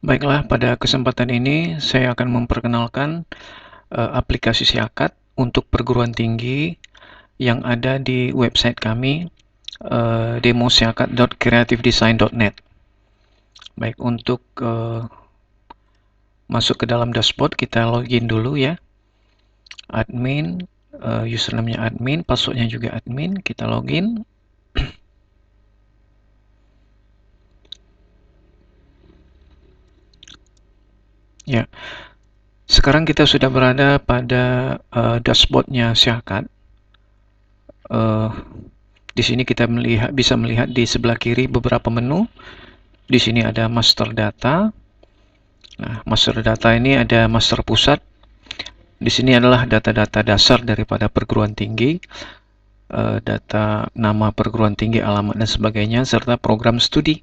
Baiklah, pada kesempatan ini saya akan memperkenalkan aplikasi Siakat untuk perguruan tinggi yang ada di website kami, demosiakat.creativedesign.net. Baik, untuk masuk ke dalam dashboard, kita login dulu ya. Admin, username-nya admin, password-nya juga admin, kita login. Ya, sekarang kita sudah berada pada dashboard-nya Siakat. Di sini kita bisa melihat di sebelah kiri beberapa menu. Di sini ada master data. Nah, master data ini ada master pusat. Di sini adalah data-data dasar daripada perguruan tinggi, data nama perguruan tinggi, alamat dan sebagainya, serta program studi.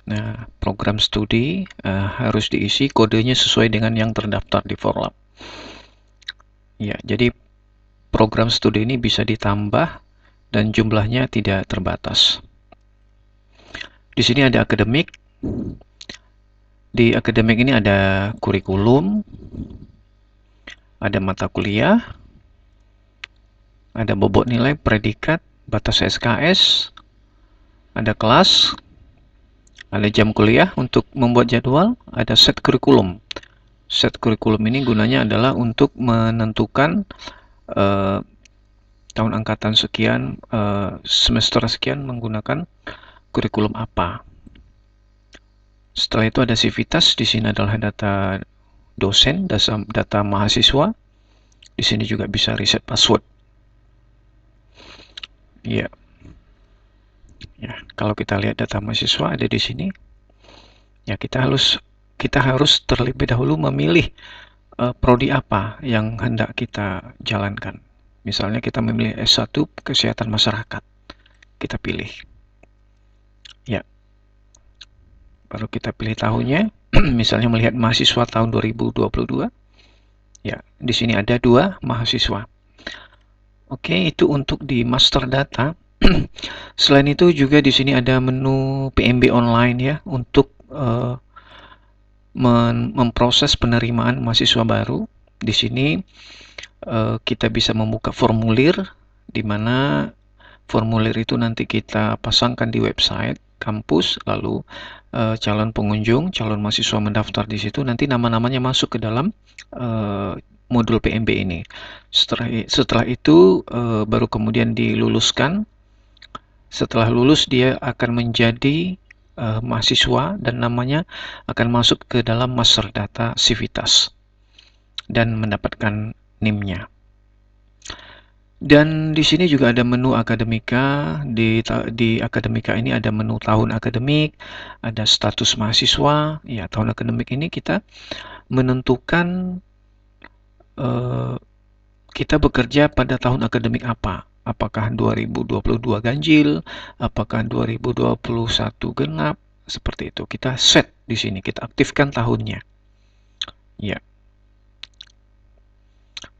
Nah, program studi harus diisi kodenya sesuai dengan yang terdaftar di Forlab. Ya, jadi program studi ini bisa ditambah dan jumlahnya tidak terbatas. Di sini ada akademik. Di akademik ini ada kurikulum, ada mata kuliah, ada bobot nilai, predikat, batas SKS, ada kelas, ada jam kuliah untuk membuat jadwal, ada set kurikulum. Set kurikulum ini gunanya adalah untuk menentukan tahun angkatan sekian, semester sekian menggunakan kurikulum apa. Setelah itu ada sivitas, di sini adalah data dosen, data mahasiswa. Di sini juga bisa reset password. Ya. Ya, kalau kita lihat data mahasiswa ada di sini. Ya, kita harus terlebih dahulu memilih prodi apa yang hendak kita jalankan. Misalnya kita memilih S1 Kesehatan Masyarakat. Kita pilih. Ya. Baru kita pilih tahunnya. Misalnya melihat mahasiswa tahun 2022. Ya, di sini ada 2 mahasiswa. Oke, itu untuk di master data. Selain itu juga di sini ada menu PMB online ya untuk memproses penerimaan mahasiswa baru. Di sini kita bisa membuka formulir, di mana formulir itu nanti kita pasangkan di website kampus, lalu calon pengunjung, calon mahasiswa mendaftar di situ, nanti nama-namanya masuk ke dalam modul PMB ini. Setelah itu baru kemudian diluluskan. Setelah lulus dia akan menjadi mahasiswa dan namanya akan masuk ke dalam master data Civitas dan mendapatkan NIM-nya. Dan di sini juga ada menu akademika. Di akademika ini ada menu tahun akademik, ada status mahasiswa. Ya, tahun akademik ini kita menentukan kita bekerja pada tahun akademik apa. Apakah 2022 ganjil, apakah 2021 genap, seperti itu. Kita set di sini, kita aktifkan tahunnya. Ya.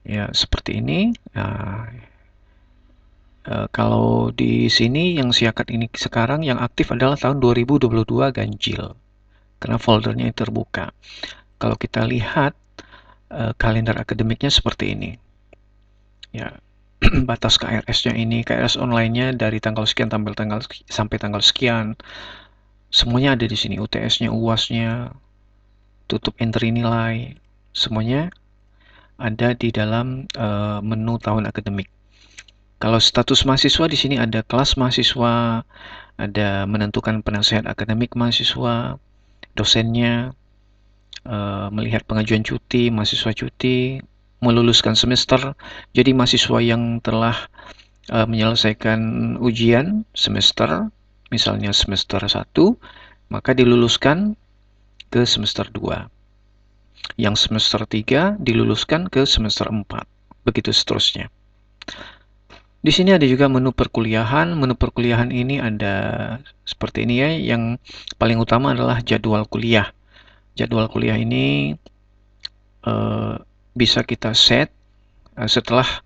Ya, seperti ini. Nah, kalau di sini yang Siakat ini sekarang yang aktif adalah tahun 2022 ganjil. Karena foldernya terbuka. Kalau kita lihat kalender akademiknya seperti ini. Ya, batas KRS-nya ini, KRS online-nya dari tanggal sekian sampai tanggal sekian. Semuanya ada di sini, UTS-nya, UAS-nya, tutup entry nilai, semuanya ada di dalam menu tahun akademik. Kalau status mahasiswa di sini ada kelas mahasiswa, ada menentukan penasehat akademik mahasiswa, dosennya, melihat pengajuan cuti, mahasiswa cuti, meluluskan semester. Jadi mahasiswa yang telah menyelesaikan ujian semester, misalnya semester 1, maka diluluskan ke semester 2. Yang semester 3 diluluskan ke semester 4. Begitu seterusnya. Di sini ada juga menu perkuliahan. Menu perkuliahan ini ada seperti ini ya. Yang paling utama adalah jadwal kuliah. Jadwal kuliah ini bisa kita set setelah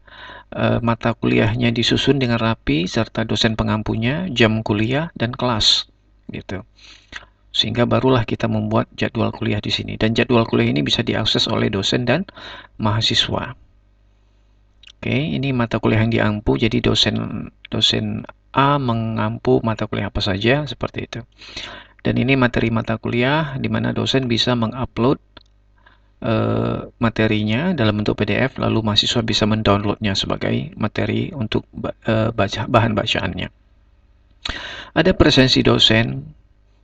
mata kuliahnya disusun dengan rapi serta dosen pengampunya, jam kuliah dan kelas gitu. sehingga barulah kita membuat jadwal kuliah di sini. Dan jadwal kuliah ini bisa diakses oleh dosen dan mahasiswa. Oke, ini mata kuliah yang diampu, jadi dosen A mengampu mata kuliah apa saja, seperti itu. Dan ini materi mata kuliah di mana dosen bisa mengupload materinya dalam bentuk PDF, lalu mahasiswa bisa mendownloadnya sebagai materi untuk bahan bacaannya. Ada presensi dosen,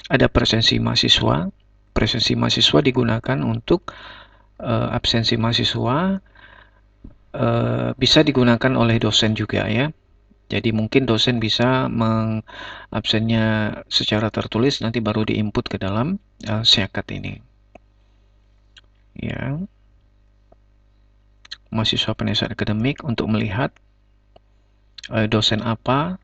ada presensi mahasiswa. Presensi mahasiswa digunakan untuk absensi mahasiswa bisa digunakan oleh dosen juga ya. Jadi mungkin dosen bisa mengabsennya secara tertulis, nanti baru diinput ke dalam syakat ini. Ya, mahasiswa penasihat akademik untuk melihat dosen apa,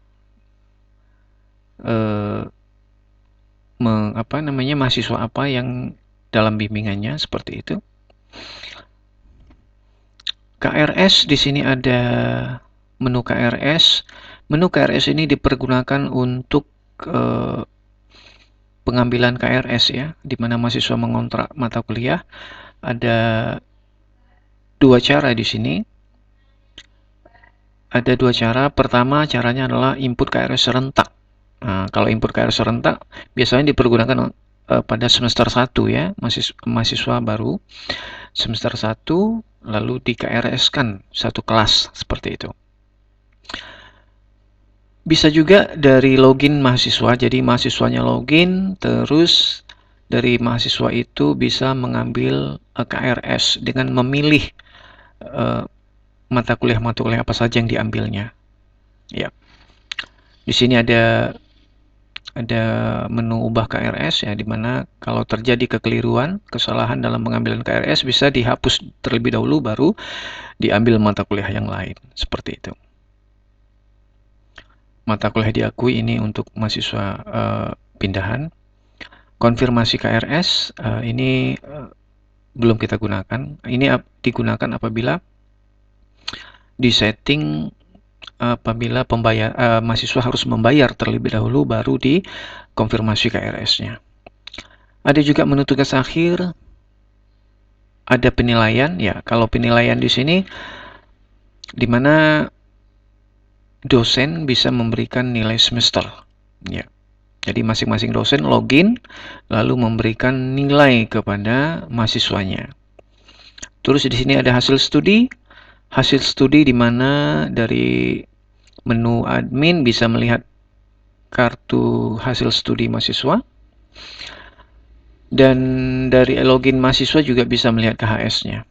mahasiswa apa yang dalam bimbingannya, seperti itu. KRS di sini ada menu KRS. Menu KRS ini dipergunakan untuk pengambilan KRS ya, di mana mahasiswa mengontrak mata kuliah. Ada dua cara di sini. Ada dua cara. Pertama, caranya adalah input KRS serentak. Nah, kalau input KRS serentak biasanya dipergunakan pada semester 1 ya, mahasiswa baru semester 1 lalu di KRS-kan satu kelas, seperti itu. Bisa juga dari login mahasiswa, jadi mahasiswanya login, terus dari mahasiswa itu bisa mengambil KRS dengan memilih mata kuliah apa saja yang diambilnya. Ya, di sini ada menu ubah KRS ya, dimana kalau terjadi kekeliruan, kesalahan dalam pengambilan KRS bisa dihapus terlebih dahulu, baru diambil mata kuliah yang lain, seperti itu. Mata kuliah diakui ini untuk mahasiswa pindahan. Konfirmasi KRS ini belum kita gunakan. Ini digunakan apabila disetting apabila mahasiswa harus membayar terlebih dahulu, baru dikonfirmasi KRS-nya. Ada juga menu tugas akhir. Ada penilaian ya. Kalau penilaian di sini di mana dosen bisa memberikan nilai semester ya. Jadi masing-masing dosen login lalu memberikan nilai kepada mahasiswanya. Terus di sini ada hasil studi. Hasil studi di mana dari menu admin bisa melihat kartu hasil studi mahasiswa. Dan dari login mahasiswa juga bisa melihat KHS-nya.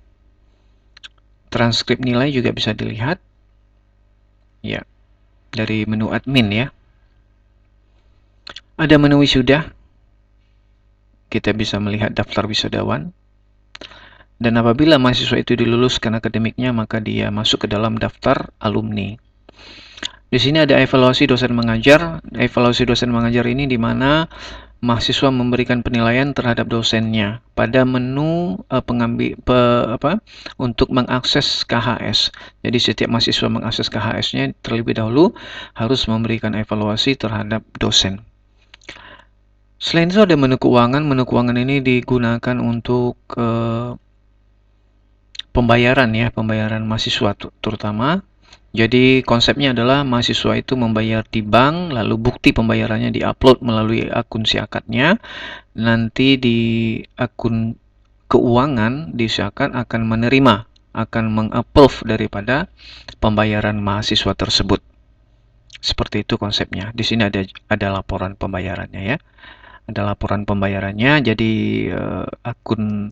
Transkrip nilai juga bisa dilihat. Ya, dari menu admin ya. Ada menu wisuda. Kita bisa melihat daftar wisudawan. Dan apabila mahasiswa itu diluluskan akademiknya, maka dia masuk ke dalam daftar alumni. Di sini ada evaluasi dosen mengajar. Evaluasi dosen mengajar ini di mana mahasiswa memberikan penilaian terhadap dosennya pada menu untuk mengakses KHS. Jadi setiap mahasiswa mengakses KHS-nya terlebih dahulu harus memberikan evaluasi terhadap dosen. Selain itu ada menu keuangan. Menu keuangan ini digunakan untuk pembayaran ya, pembayaran mahasiswa terutama. Jadi konsepnya adalah mahasiswa itu membayar di bank, lalu bukti pembayarannya diupload melalui akun syakatnya. Nanti di akun keuangan di syakat akan menerima, akan mengapprove daripada pembayaran mahasiswa tersebut. Seperti itu konsepnya. Di sini ada laporan pembayarannya ya. Ada laporan pembayarannya. Jadi akun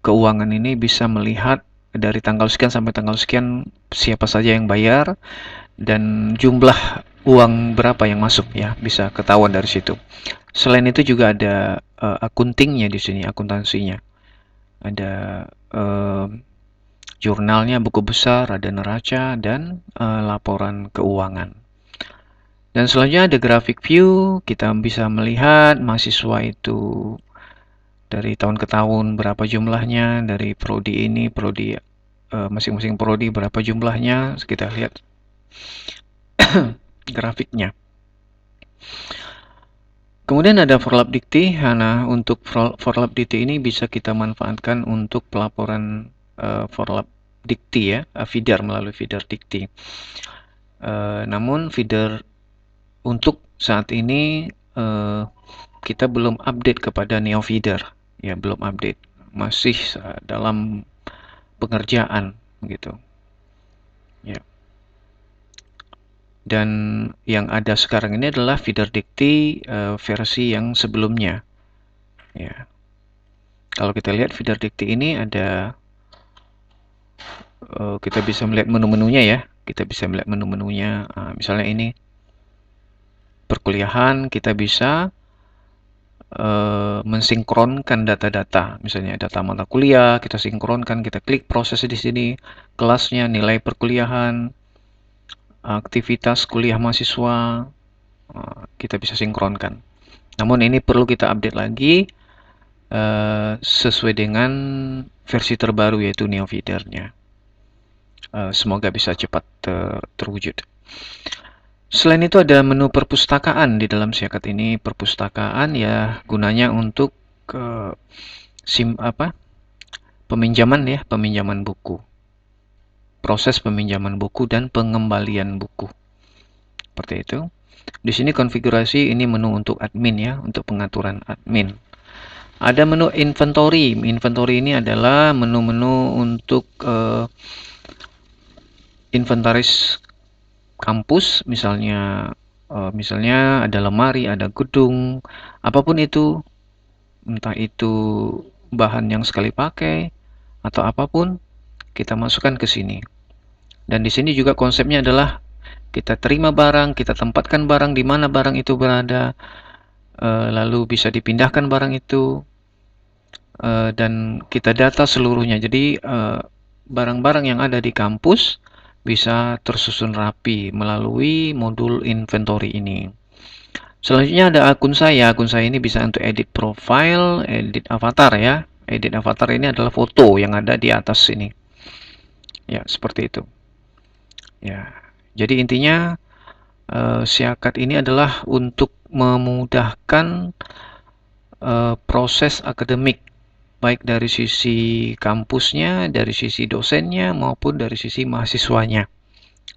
keuangan ini bisa melihat dari tanggal sekian sampai tanggal sekian siapa saja yang bayar dan jumlah uang berapa yang masuk ya, bisa ketahuan dari situ. Selain itu juga ada akuntingnya di sini, akuntansinya. Ada jurnalnya, buku besar, ada neraca dan laporan keuangan. Dan selanjutnya ada graphic view, kita bisa melihat mahasiswa itu dari tahun ke tahun berapa jumlahnya, dari prodi ini, prodi masing-masing prodi berapa jumlahnya, kita lihat grafiknya. Kemudian ada Forlab Dikti. Nah, untuk Forlab Dikti ini bisa kita manfaatkan untuk pelaporan Forlab Dikti ya, feeder melalui feeder Dikti. Namun feeder untuk saat ini kita belum update kepada Neo Feeder, ya belum update, masih dalam pengerjaan gitu. Ya. Dan yang ada sekarang ini adalah feeder Dikti versi yang sebelumnya. Ya. Kalau kita lihat feeder Dikti ini ada, kita bisa melihat menu-menunya ya. Kita bisa melihat menu-menunya. Misalnya ini perkuliahan, kita bisa mensinkronkan data-data, misalnya data mata kuliah, kita sinkronkan, kita klik proses di sini, kelasnya, nilai perkuliahan, aktivitas kuliah mahasiswa, kita bisa sinkronkan. Namun ini perlu kita update lagi sesuai dengan versi terbaru yaitu Neo Feeder-nya. Semoga bisa cepat terwujud. Selain itu ada menu perpustakaan di dalam Siakat ini. Perpustakaan ya gunanya untuk peminjaman buku. Proses peminjaman buku dan pengembalian buku. Seperti itu. Di sini konfigurasi ini menu untuk admin ya, untuk pengaturan admin. Ada menu inventory. Inventory ini adalah menu-menu untuk inventaris kampus, misalnya ada lemari, ada gedung, apapun itu, entah itu bahan yang sekali pakai atau apapun, kita masukkan ke sini. Dan di sini juga konsepnya adalah kita terima barang, kita tempatkan barang di mana barang itu berada, lalu bisa dipindahkan barang itu, dan kita data seluruhnya. Jadi barang-barang yang ada di kampus bisa tersusun rapi melalui modul inventory ini. Selanjutnya ada akun saya. Akun saya ini bisa untuk edit profile, edit avatar ya. Edit avatar ini adalah foto yang ada di atas sini. Ya, seperti itu. Ya. Jadi intinya Siakat ini adalah untuk memudahkan proses akademik, baik dari sisi kampusnya, dari sisi dosennya, maupun dari sisi mahasiswanya.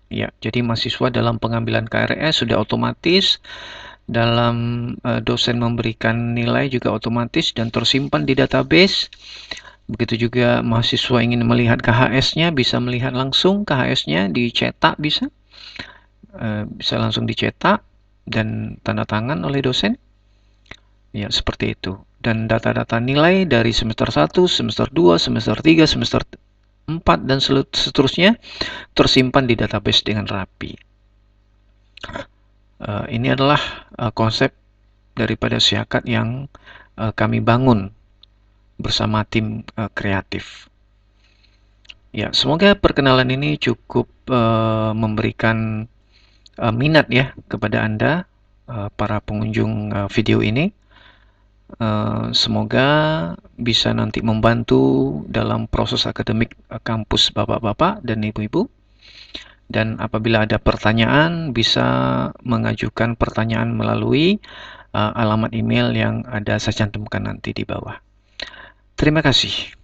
Ya, jadi mahasiswa dalam pengambilan KRS sudah otomatis, dalam dosen memberikan nilai juga otomatis dan tersimpan di database. Begitu juga mahasiswa ingin melihat KHS-nya, bisa melihat langsung KHS-nya, dicetak bisa langsung dicetak dan tanda tangan oleh dosen. Ya, seperti itu. Dan data-data nilai dari semester 1, semester 2, semester 3, semester 4, dan seterusnya tersimpan di database dengan rapi. Ini adalah konsep daripada Siakat yang kami bangun bersama tim kreatif. Ya, semoga perkenalan ini cukup memberikan minat ya kepada Anda, para pengunjung video ini. Semoga bisa nanti membantu dalam proses akademik kampus Bapak-bapak dan Ibu-ibu. Dan apabila ada pertanyaan, bisa mengajukan pertanyaan melalui alamat email yang ada saya cantumkan nanti di bawah. Terima kasih.